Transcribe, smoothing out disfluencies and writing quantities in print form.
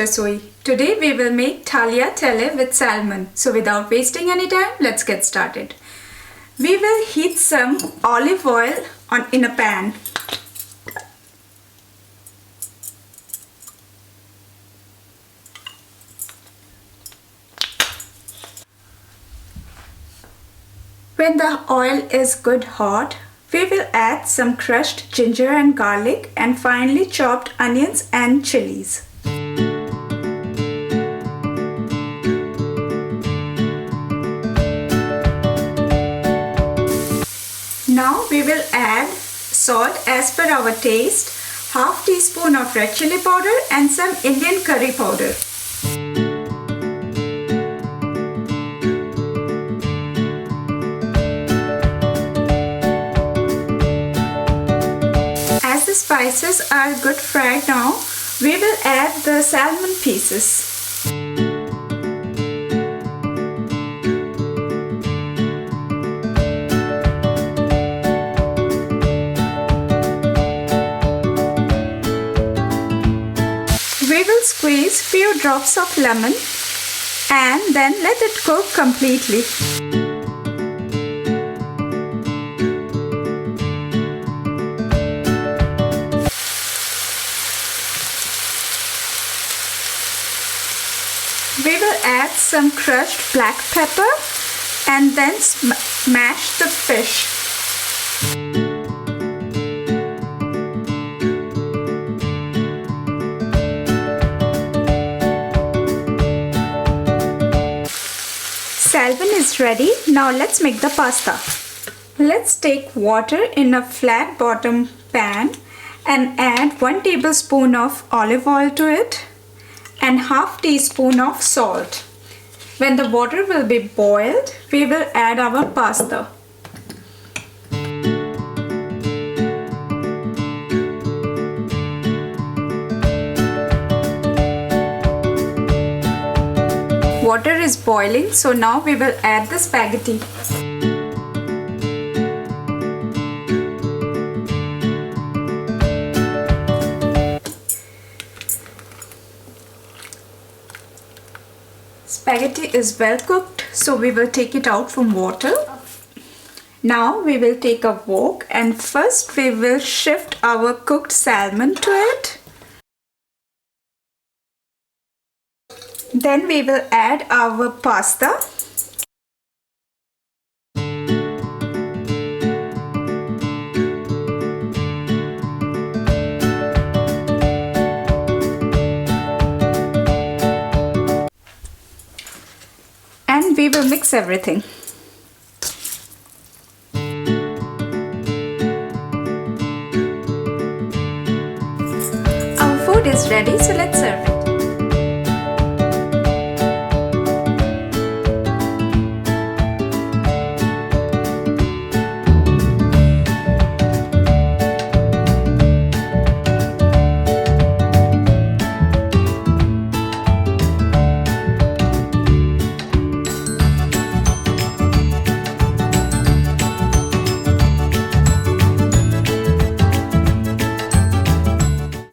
Rasoi. Today we will make tagliatelle with salmon. So without wasting any time, let's get started. We will heat some olive oil in a pan. When the oil is good hot, we will add some crushed ginger and garlic and finely chopped onions and chilies. Now we will add salt as per our taste, half teaspoon of red chili powder and some Indian curry powder. As the spices are good fried now, we will add the salmon pieces. We will squeeze few drops of lemon and then let it cook completely. We will add some crushed black pepper and then smash the fish. Salmon is ready. Now let's make the pasta. Let's take water in a flat bottom pan and add 1 tablespoon of olive oil to it and half teaspoon of salt. When the water will be boiled, we will add our pasta. Water is boiling, so now we will add the spaghetti. Spaghetti is well cooked, so we will take it out from water. Now we will take a wok and first we will shift our cooked salmon to it. Then we will add our pasta. And we will mix everything. Our food is ready, so let's serve it.